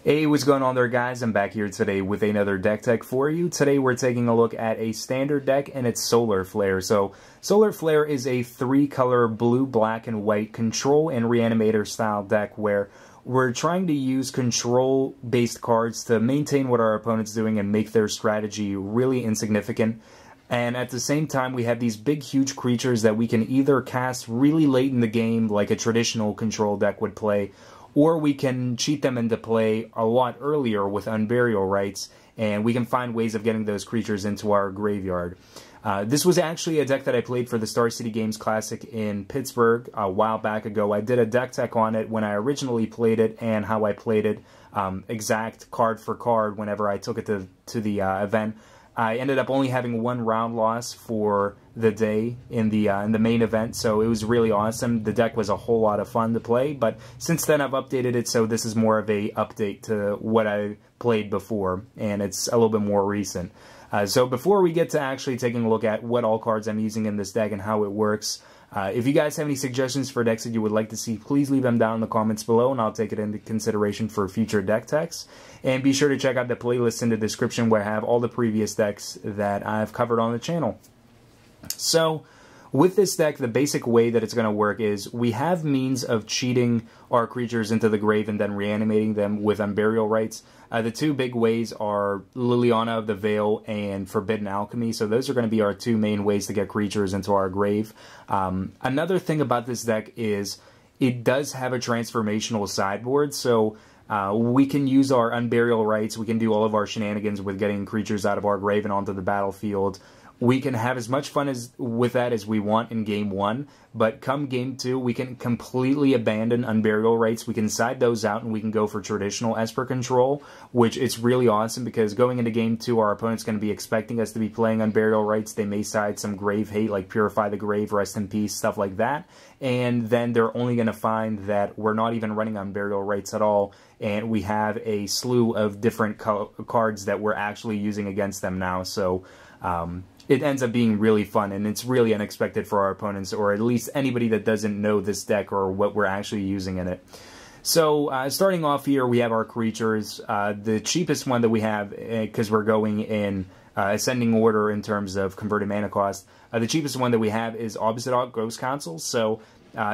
Hey, what's going on there, guys? I'm back here today with another deck tech for you. Today we're taking a look at a standard deck, and it's Solar Flare. So, Solar Flare is a 3-color blue, black, and white control and reanimator style deck where we're trying to use control-based cards to maintain what our opponent's doing and make their strategy really insignificant. And at the same time, we have these big, huge creatures that we can either cast really late in the game, like a traditional control deck would play, or we can cheat them into play a lot earlier with Unburial Rites, and we can find ways of getting those creatures into our graveyard. This was actually a deck that I played for the Star City Games Classic in Pittsburgh a while back ago. I did a deck tech on it when I originally played it and how I played it, exact card for card whenever I took it to the event. I ended up only having 1 round loss for the day in the main event, so it was really awesome. The deck was a whole lot of fun to play, but since then I've updated it, so this is more of a update to what I played before, and it's a little bit more recent. So before we get to actually taking a look at what all cards I'm using in this deck and how it works, if you guys have any suggestions for decks that you would like to see, please leave them down in the comments below, and I'll take it into consideration for future deck techs. And be sure to check out the playlist in the description where I have all the previous decks that I've covered on the channel. So, with this deck, the basic way that it's going to work is we have means of cheating our creatures into the grave and then reanimating them with Unburial Rites. The 2 big ways are Liliana of the Veil and Forbidden Alchemy, so those are going to be our 2 main ways to get creatures into our grave. Another thing about this deck is it does have a transformational sideboard, so we can use our Unburial Rites, we can do all of our shenanigans with getting creatures out of our grave and onto the battlefield. We can have as much fun with that as we want in Game 1, but come Game 2, we can completely abandon Unburial Rites. We can side those out, and we can go for traditional Esper control, which is really awesome, because going into Game 2, our opponent's going to be expecting us to be playing Unburial Rites. They may side some Grave Hate, like Purify the Grave, Rest in Peace, stuff like that, and then they're only going to find that we're not even running Unburial Rites at all, and we have a slew of different cards that we're actually using against them now, so it ends up being really fun, and it's really unexpected for our opponents, or at least anybody that doesn't know this deck or what we're actually using in it. So, starting off here, we have our creatures. The cheapest one that we have, because we're going in ascending order in terms of converted mana cost, the cheapest one that we have is Obzedat, Ghost Council. So,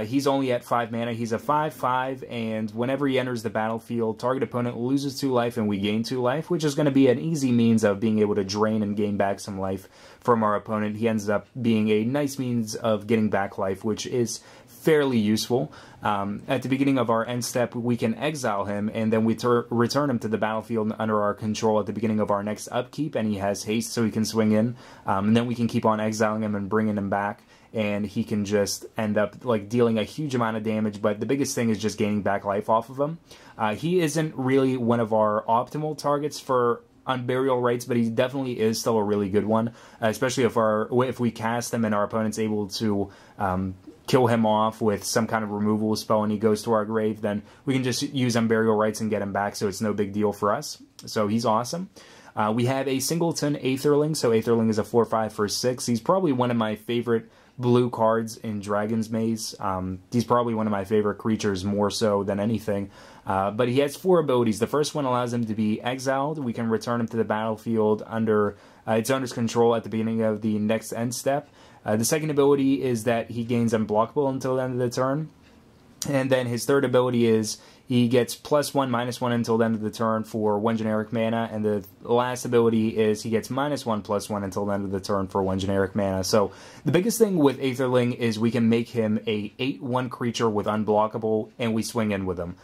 he's only at 5 mana. He's a 5/5, and whenever he enters the battlefield, target opponent loses 2 life and we gain 2 life, which is going to be an easy means of being able to drain and gain back some life from our opponent. He ends up being a nice means of getting back life, which is fairly useful. At the beginning of our end step, we can exile him, and then we return him to the battlefield under our control at the beginning of our next upkeep, and he has haste so he can swing in, and then we can keep on exiling him and bringing him back, and he can just end up like dealing a huge amount of damage, but the biggest thing is just gaining back life off of him. He isn't really one of our optimal targets for Unburial Rites, but he definitely is still a really good one, especially if we cast him and our opponent's able to kill him off with some kind of removal spell and he goes to our grave, then we can just use Unburial Rites and get him back, so it's no big deal for us. So he's awesome. We have a singleton Aetherling, so Aetherling is a 4/5 for 6. He's probably one of my favorite blue cards in Dragon's Maze. He's probably one of my favorite creatures, more so than anything. But he has 4 abilities. The first one allows him to be exiled. We can return him to the battlefield under its owner's control at the beginning of the next end step. The second ability is that he gains unblockable until the end of the turn. And then his third ability is he gets +1/-1 until the end of the turn for 1 generic mana, and the last ability is he gets -1/+1 until the end of the turn for 1 generic mana. So the biggest thing with Aetherling is we can make him a 8/1 creature with unblockable, and we swing in with him.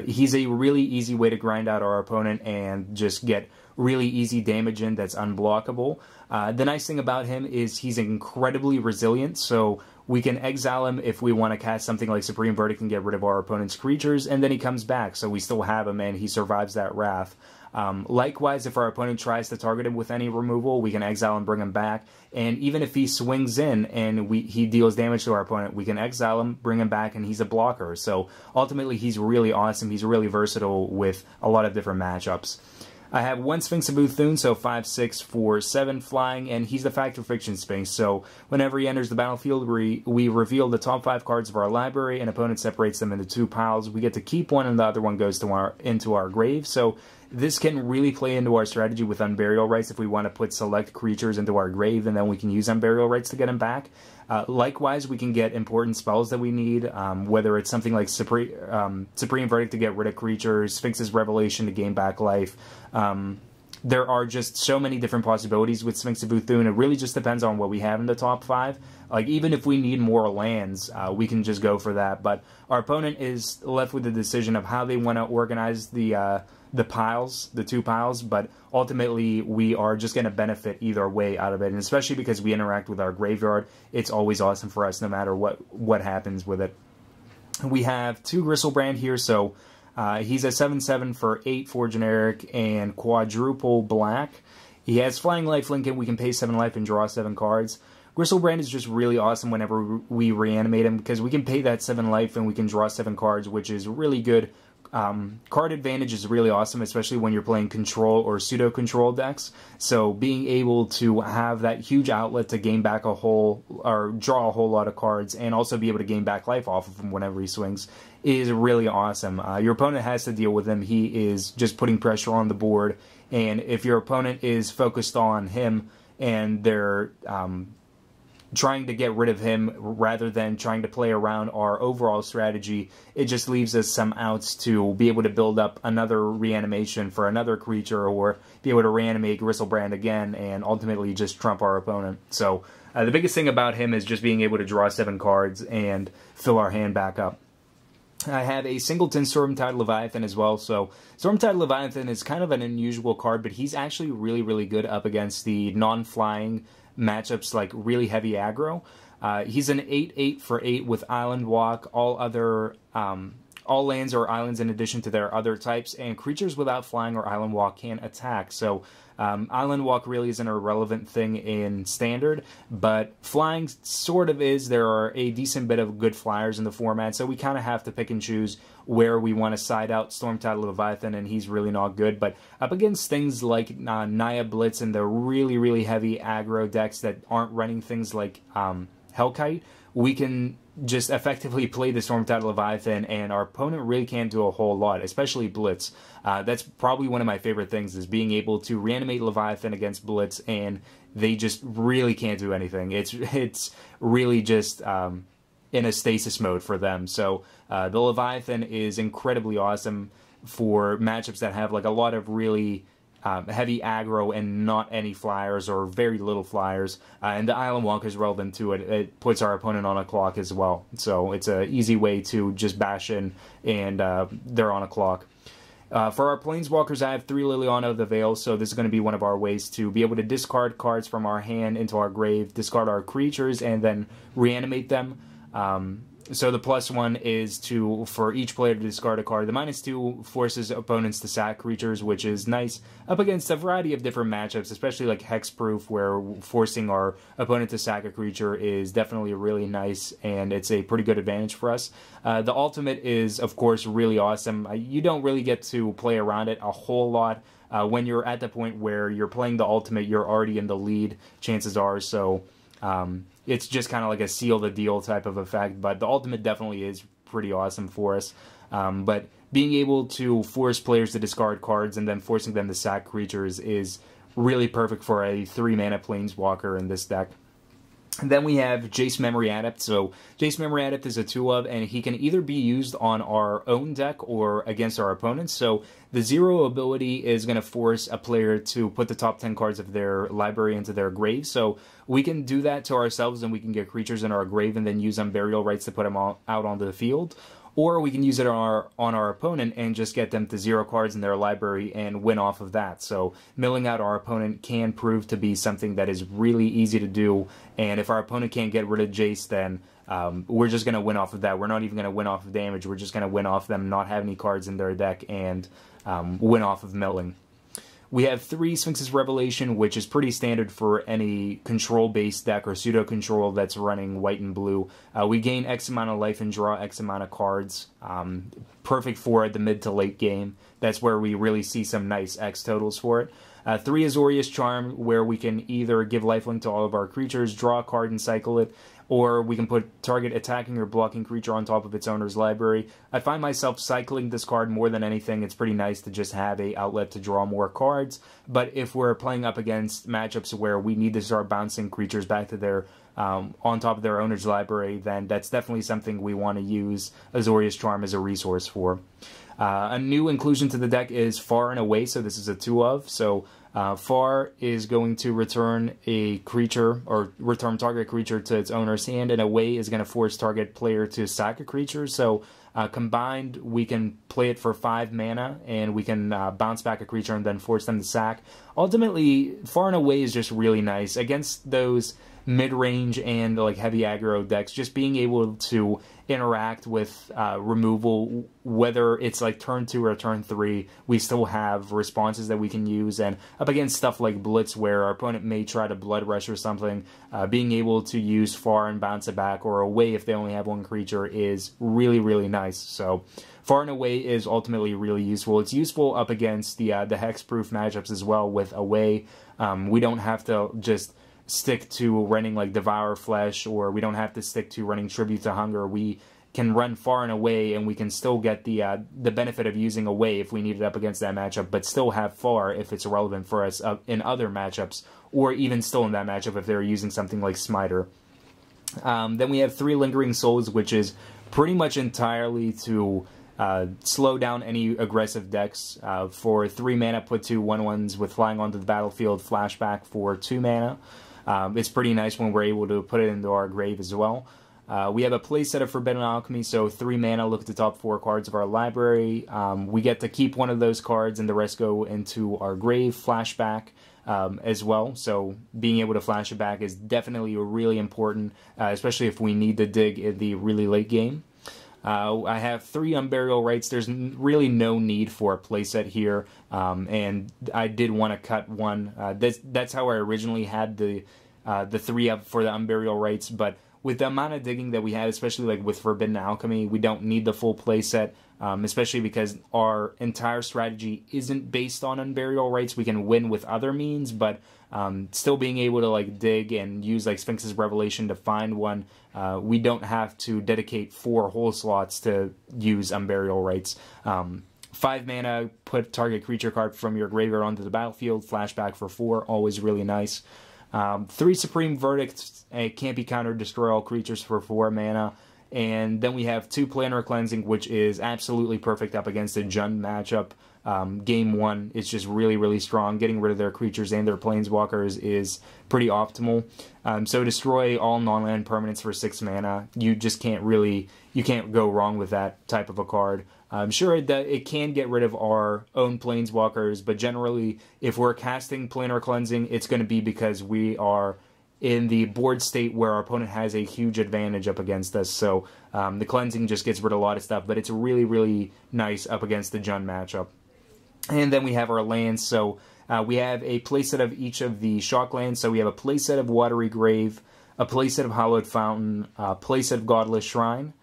He's a really easy way to grind out our opponent and just get really easy damage in that's unblockable. The nice thing about him is he's incredibly resilient, so we can exile him if we want to cast something like Supreme Verdict and get rid of our opponent's creatures, and then he comes back, so we still have him and he survives that wrath. Likewise, if our opponent tries to target him with any removal, we can exile and bring him back, and even if he swings in and he deals damage to our opponent, we can exile him, bring him back, and he's a blocker. So ultimately, he's really awesome. He's really versatile with a lot of different matchups. I have one Sphinx of Uthuun, so 5/6 for 7 flying, and he's the Fact or Fiction Sphinx. So whenever he enters the battlefield, we reveal the top 5 cards of our library, and opponent separates them into 2 piles. We get to keep one, and the other one goes to into our grave. So this can really play into our strategy with Unburial Rites if we want to put select creatures into our grave, and then we can use Unburial Rites to get them back. Likewise, we can get important spells that we need, whether it's something like Supreme Verdict to get rid of creatures, Sphinx's Revelation to gain back life. There are just so many different possibilities with Sphinx of Uthuun. It really just depends on what we have in the top 5. Like, even if we need more lands, we can just go for that. But our opponent is left with the decision of how they want to organize the piles, the 2 piles, but ultimately we are just going to benefit either way out of it, and especially because we interact with our graveyard, it's always awesome for us no matter what happens with it. We have 2 Griselbrand here, so he's a 7/7 for 8 for generic and quadruple black. He has Flying Lifelink, and we can pay 7 life and draw 7 cards. Griselbrand is just really awesome whenever we reanimate him, because we can pay that 7 life and we can draw 7 cards, which is really good. Card advantage is really awesome, especially when you're playing control or pseudo-control decks. So being able to have that huge outlet to gain back or draw a whole lot of cards, and also be able to gain back life off of him whenever he swings, is really awesome. Your opponent has to deal with him. He is just putting pressure on the board, and if your opponent is focused on him and they're trying to get rid of him rather than trying to play around our overall strategy, it just leaves us some outs to be able to build up another reanimation for another creature, or be able to reanimate Griselbrand again and ultimately just trump our opponent. So the biggest thing about him is just being able to draw 7 cards and fill our hand back up. I have a singleton Stormtide Leviathan as well. So Stormtide Leviathan is kind of an unusual card, but he's actually really, really good up against the non-flying matchups like really heavy aggro. He's an 8/8 for 8 with Island Walk, all lands or islands in addition to their other types, and creatures without flying or Island Walk can attack. So Island Walk really isn't a relevant thing in Standard, but flying sort of is. There are a decent bit of good flyers in the format, so we kind of have to pick and choose where we want to side out Stormtide Leviathan, and he's really not good. But up against things like Naya Blitz and the really, really heavy aggro decks that aren't running things like Hellkite, we can just effectively play the Stormtide Leviathan, and our opponent really can't do a whole lot, especially Blitz. That's probably one of my favorite things, is being able to reanimate Leviathan against Blitz, and they just really can't do anything. It's really just in a stasis mode for them. So the Leviathan is incredibly awesome for matchups that have like a lot of really heavy aggro and not any flyers or very little flyers. And the Island Walk is relevant to it. It puts our opponent on a clock as well. So it's an easy way to just bash in, and they're on a clock. For our Planeswalkers, I have 3 Liliana of the Veil, so this is going to be one of our ways to be able to discard cards from our hand into our grave, discard our creatures, and then reanimate them. So the +1 is for each player to discard a card. The -2 forces opponents to sack creatures, which is nice up against a variety of different matchups, especially like Hexproof, where forcing our opponent to sack a creature is definitely really nice, and it's a pretty good advantage for us. The ultimate is, of course, really awesome. You don't really get to play around it a whole lot. When you're at the point where you're playing the ultimate, you're already in the lead, chances are, so it's just kind of like a seal the deal type of effect, but the ultimate definitely is pretty awesome for us. But being able to force players to discard cards and then forcing them to sack creatures is really perfect for a 3-mana Planeswalker in this deck. And then we have Jace Memory Adept. So Jace Memory Adept is a 2-of, and he can either be used on our own deck or against our opponents. So the 0 ability is going to force a player to put the top 10 cards of their library into their grave. So we can do that to ourselves, and we can get creatures in our grave and then use Unburial Rites to put them out onto the field. Or we can use it on our opponent and just get them to 0 cards in their library and win off of that. So milling out our opponent can prove to be something that is really easy to do. And if our opponent can't get rid of Jace, then we're just going to win off of that. We're not even going to win off of damage. We're just going to win off them not having any cards in their deck and win off of milling. We have 3 Sphinx's Revelation, which is pretty standard for any control-based deck or pseudo-control that's running white and blue. We gain X amount of life and draw X amount of cards. Perfect for the mid to late game. That's where we really see some nice X totals for it. 3 Azorius Charm, where we can either give lifelink to all of our creatures, draw a card and cycle it, or we can put target attacking or blocking creature on top of its owner's library. I find myself cycling this card more than anything. It's pretty nice to just have a outlet to draw more cards, but if we're playing up against matchups where we need to start bouncing creatures back to their on top of their owner's library, then that's definitely something we want to use Azorius Charm as a resource for. A new inclusion to the deck is Far and Away, so this is a 2 of. So Far is going to return a creature, or return target creature to its owner's hand, and Away is going to force target player to sack a creature. So combined, we can play it for 5 mana, and we can bounce back a creature and then force them to sack. Ultimately, Far and Away is just really nice against those mid-range and like heavy aggro decks. Just being able to interact with removal, whether it's like turn 2 or turn 3, we still have responses that we can use. And up against stuff like Blitz, where our opponent may try to Blood Rush or something, being able to use Far and bounce it back, or Away if they only have 1 creature, is really, really nice. So Far and Away is ultimately really useful. It's useful up against the hexproof matchups as well with Away. We don't have to just stick to running like Devour Flesh, or we don't have to stick to running Tribute to Hunger. We can run Far and Away, and we can still get the benefit of using Away if we need it up against that matchup, but still have Far if it's relevant for us in other matchups, or even still in that matchup if they're using something like Smiter. Then we have 3 Lingering Souls, which is pretty much entirely to slow down any aggressive decks. For 3 mana, put 2 1/1s with flying onto the battlefield, flashback for 2 mana. It's pretty nice when we're able to put it into our grave as well. We have a playset of Forbidden Alchemy, so 3 mana, look at the top 4 cards of our library. We get to keep one of those cards, and the rest go into our grave, flashback as well. So being able to flash it back is definitely really important, especially if we need to dig in the really late game. I have 3 Unburial Rites. There's really no need for a playset here, and I did want to cut one. That's how I originally had the 3 up for the Unburial Rites, but with the amount of digging that we had, especially like with Forbidden Alchemy, we don't need the full playset, especially because our entire strategy isn't based on Unburial Rites. We can win with other means, but still being able to like dig and use like Sphinx's Revelation to find one, we don't have to dedicate 4 whole slots to use Unburial Rites. 5 mana, put target creature card from your graveyard onto the battlefield, flashback for 4, always really nice. 3 Supreme Verdicts, it can't be countered, destroy all creatures for 4 mana. And then we have 2 Planar Cleansing, which is absolutely perfect up against a Jund matchup. Game 1 is just really, really strong. Getting rid of their creatures and their planeswalkers is pretty optimal. So destroy all non-land permanents for 6 mana. You just can't really, you can't go wrong with that type of a card. I'm sure that it can get rid of our own planeswalkers, but generally, if we're casting Planar Cleansing, it's going to be because we are in the board state where our opponent has a huge advantage up against us. So the cleansing just gets rid of a lot of stuff, but it's really, really nice up against the Jund matchup. And then we have our lands. So we have a playset of each of the shock lands. So we have a playset of Watery Grave, a playset of Hallowed Fountain, a playset of Godless Shrine.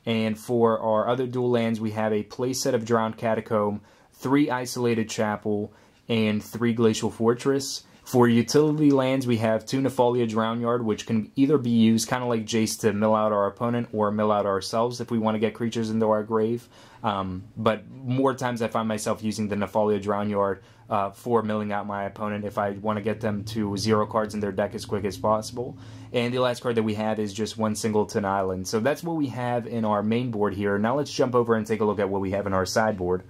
And for our other dual lands, we have a playset of Drowned Catacomb, 3 Isolated Chapel, and 3 Glacial Fortress. For utility lands, we have 2 Nephalia Drownyard, which can either be used kind of like Jace to mill out our opponent or mill out ourselves if we want to get creatures into our grave. But more times I find myself using the Nephalia Drownyard for milling out my opponent if I want to get them to 0 cards in their deck as quick as possible. And the last card that we have is just 1 Singleton Island. So that's what we have in our main board here. Now let's jump over and take a look at what we have in our sideboard.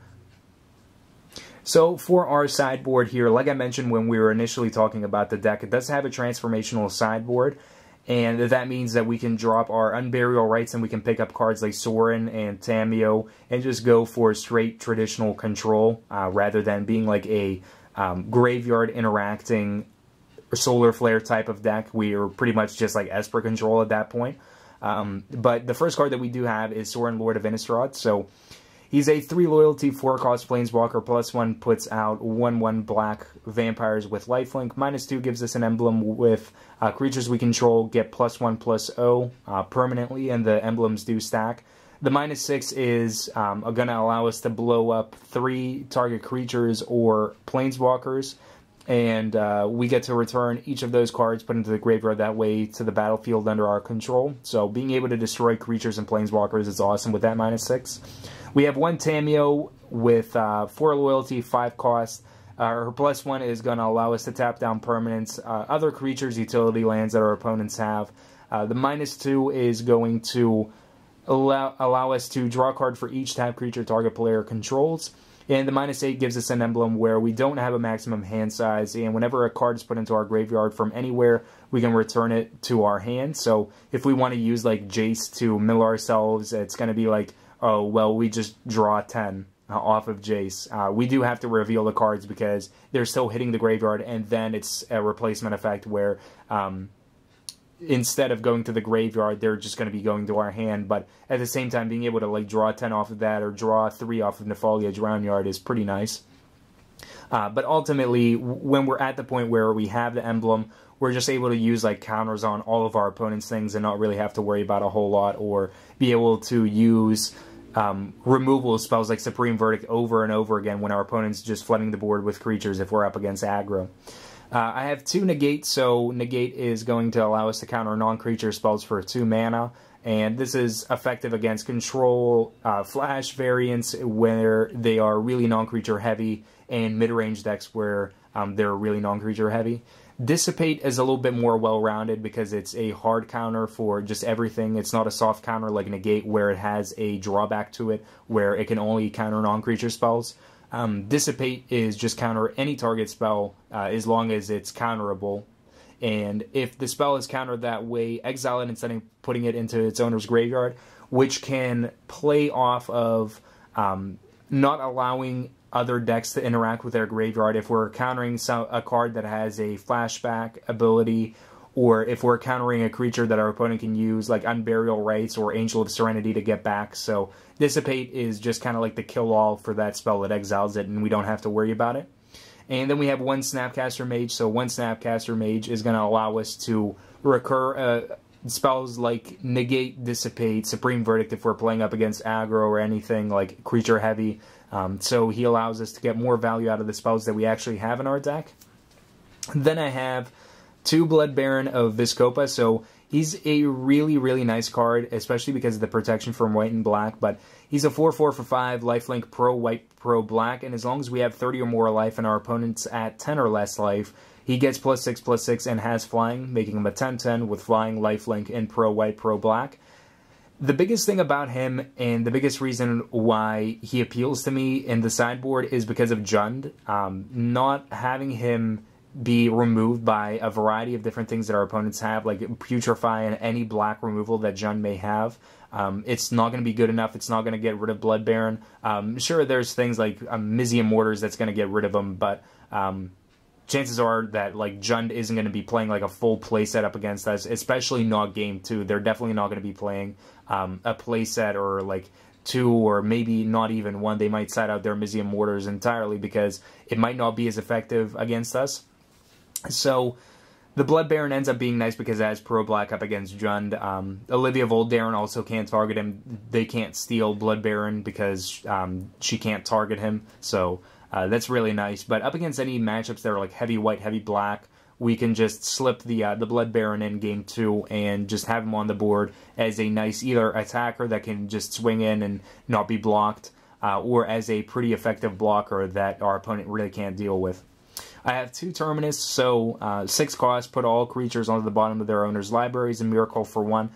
So for our sideboard here, like I mentioned when we were initially talking about the deck, it does have a transformational sideboard, and that means that we can drop our Unburial Rites and we can pick up cards like Sorin and Tamiyo and just go for straight traditional control rather than being like a graveyard interacting Solar Flare type of deck. We are pretty much just like Esper control at that point. But the first card that we do have is Sorin, Lord of Innistrad. So He's a 3 loyalty, 4 cost Planeswalker, +1 puts out 1/1 black vampires with lifelink. -2 gives us an emblem with creatures we control get +1/+0 permanently, and the emblems do stack. The -6 is going to allow us to blow up 3 target creatures or Planeswalkers, and we get to return each of those cards put into the graveyard that way to the battlefield under our control. So being able to destroy creatures and Planeswalkers is awesome with that -6. We have 1 Tamiyo with 4 loyalty, 5 cost. Her +1 is going to allow us to tap down permanents, other creatures, utility lands that our opponents have. The -2 is going to allow us to draw a card for each tap creature target player controls. And the -8 gives us an emblem where we don't have a maximum hand size, and whenever a card is put into our graveyard from anywhere, we can return it to our hand. So if we want to use like Jace to mill ourselves, it's going to be like, oh, well, we just draw 10 off of Jace. We do have to reveal the cards because they're still hitting the graveyard, and then it's a replacement effect where instead of going to the graveyard, they're just going to be going to our hand. But at the same time, being able to like draw 10 off of that or draw 3 off of Nephalia Drownyard is pretty nice. But ultimately, when we're at the point where we have the emblem, we're just able to use like counters on all of our opponent's things and not really have to worry about a whole lot, or be able to use removal spells like Supreme Verdict over and over again when our opponent's just flooding the board with creatures if we're up against aggro. I have 2 Negate, so Negate is going to allow us to counter non-creature spells for 2 mana, and this is effective against control flash variants where they are really non-creature heavy, and mid-range decks where they're really non-creature heavy. Dissipate is a little bit more well-rounded because it's a hard counter for just everything. It's not a soft counter like Negate where it has a drawback to it where it can only counter non-creature spells. Dissipate is just counter any target spell as long as it's counterable. And if the spell is countered that way, exile it instead of putting it into its owner's graveyard, which can play off of not allowing other decks to interact with their graveyard. If we're countering a card that has a flashback ability, or if we're countering a creature that our opponent can use, like Unburial Rites or Angel of Serenity to get back. So Dissipate is just kind of like the kill-all for that spell that exiles it, and we don't have to worry about it. And then we have 1 Snapcaster Mage. So 1 Snapcaster Mage is going to allow us to recur spells like Negate, Dissipate, Supreme Verdict if we're playing up against aggro or anything like creature heavy. So he allows us to get more value out of the spells that we actually have in our deck. Then I have 2 Blood Baron of Vizkopa. So he's a really, really nice card, especially because of the protection from white and black. But he's a 4/4 for 5, lifelink, pro white, pro black. And as long as we have 30 or more life and our opponent's at 10 or less life, he gets +6/+6 and has flying, making him a 10/10 with flying, lifelink, and pro white, pro black. The biggest thing about him, and the biggest reason why he appeals to me in the sideboard, is because of Jund. Not having him be removed by a variety of different things that our opponents have, like Putrefy and any black removal that Jund may have. It's not going to be good enough. It's not going to get rid of Blood Baron. Sure, there's things like Mizium Mortars that's going to get rid of him, but chances are that like Jund isn't going to be playing like a full play set up against us, especially not game 2. They're definitely not going to be playing a play set or like 2 or maybe not even 1. They might side out their Mizium Mortars entirely because it might not be as effective against us. So the Blood Baron ends up being nice because it has pro black up against Jund. Olivia Voldaren also can't target him. They can't steal Blood Baron because she can't target him. So that's really nice. But up against any matchups that are like heavy white, heavy black, we can just slip the Blood Baron in game 2 and just have him on the board as a nice either attacker that can just swing in and not be blocked, or as a pretty effective blocker that our opponent really can't deal with. I have 2 Terminus, so 6 cost, put all creatures onto the bottom of their owner's libraries and Miracle for 1.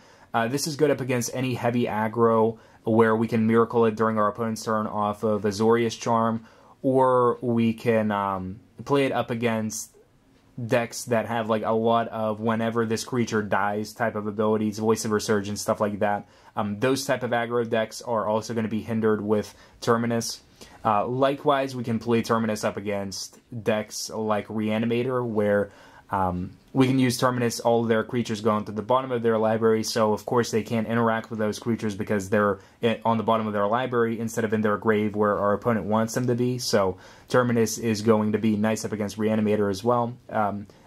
This is good up against any heavy aggro where we can Miracle it during our opponent's turn off of Azorius Charm, or we can play it up against decks that have like a lot of whenever this creature dies type of abilities, Voice of Resurgence, stuff like that. Those type of aggro decks are also going to be hindered with Terminus. Likewise, we can play Terminus up against decks like Reanimator, where we can use Terminus, all of their creatures going to the bottom of their library, so of course they can't interact with those creatures because they're on the bottom of their library instead of in their grave where our opponent wants them to be, so Terminus is going to be nice up against Reanimator as well.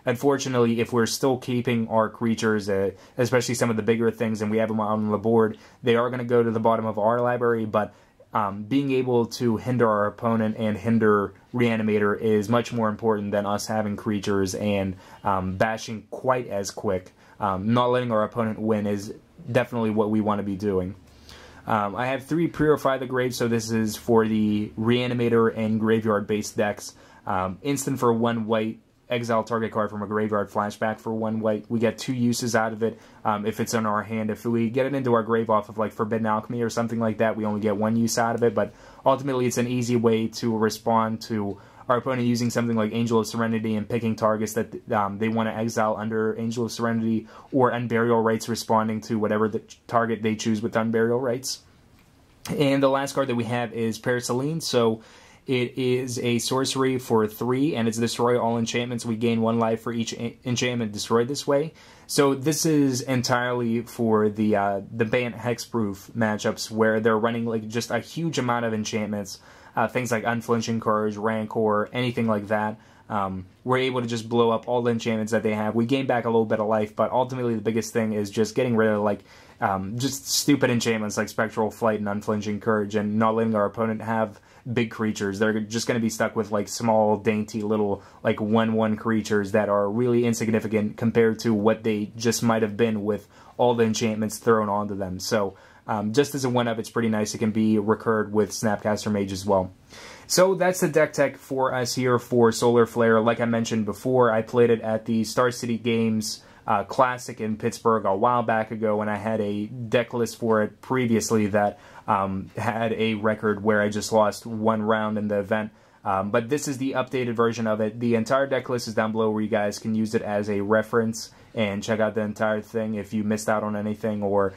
Unfortunately, if we're still keeping our creatures, especially some of the bigger things, and we have them on the board, they are going to go to the bottom of our library, but being able to hinder our opponent and hinder Reanimator is much more important than us having creatures and bashing quite as quick. Not letting our opponent win is definitely what we want to be doing. I have 3 Purify the Grave, so this is for the Reanimator and Graveyard-based decks. Instant for 1 white, exile target card from a graveyard, flashback for 1 white. We get 2 uses out of it if it's in our hand. If we get it into our grave off of like Forbidden Alchemy or something like that, we only get 1 use out of it, but ultimately it's an easy way to respond to our opponent using something like Angel of Serenity and picking targets that they want to exile under Angel of Serenity, or Unburial Rites responding to whatever the target they choose with Unburial Rites. And the last card that we have is Paraselene, so it is a sorcery for 3, and it's destroy all enchantments. We gain 1 life for each enchantment destroyed this way. So this is entirely for the Bant Hexproof matchups where they're running like just a huge amount of enchantments, things like Unflinching Courage, Rancor, anything like that. We're able to just blow up all the enchantments that they have. We gain back a little bit of life, but ultimately the biggest thing is just getting rid of like just stupid enchantments like Spectral Flight and Unflinching Courage, and not letting our opponent have big creatures. They're just going to be stuck with like small, dainty little like 1/1 creatures that are really insignificant compared to what they just might have been with all the enchantments thrown onto them. So just as a 1-up, it's pretty nice. It can be recurred with Snapcaster Mage as well. So that's the deck tech for us here for Solar Flare. Like I mentioned before, I played it at the Star City Games Classic in Pittsburgh a while back ago, and I had a deck list for it previously that had a record where I just lost 1 round in the event. But this is the updated version of it. The entire deck list is down below where you guys can use it as a reference and check out the entire thing if you missed out on anything or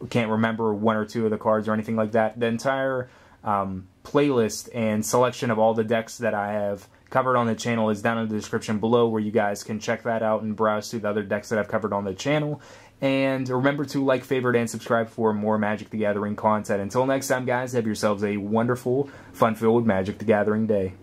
can't remember 1 or 2 of the cards or anything like that. The entire playlist and selection of all the decks that I have covered on the channel is down in the description below, where you guys can check that out and browse through the other decks that I've covered on the channel. And remember to like, favorite, and subscribe for more Magic the Gathering content. Until next time, guys, have yourselves a wonderful, fun-filled Magic the Gathering day.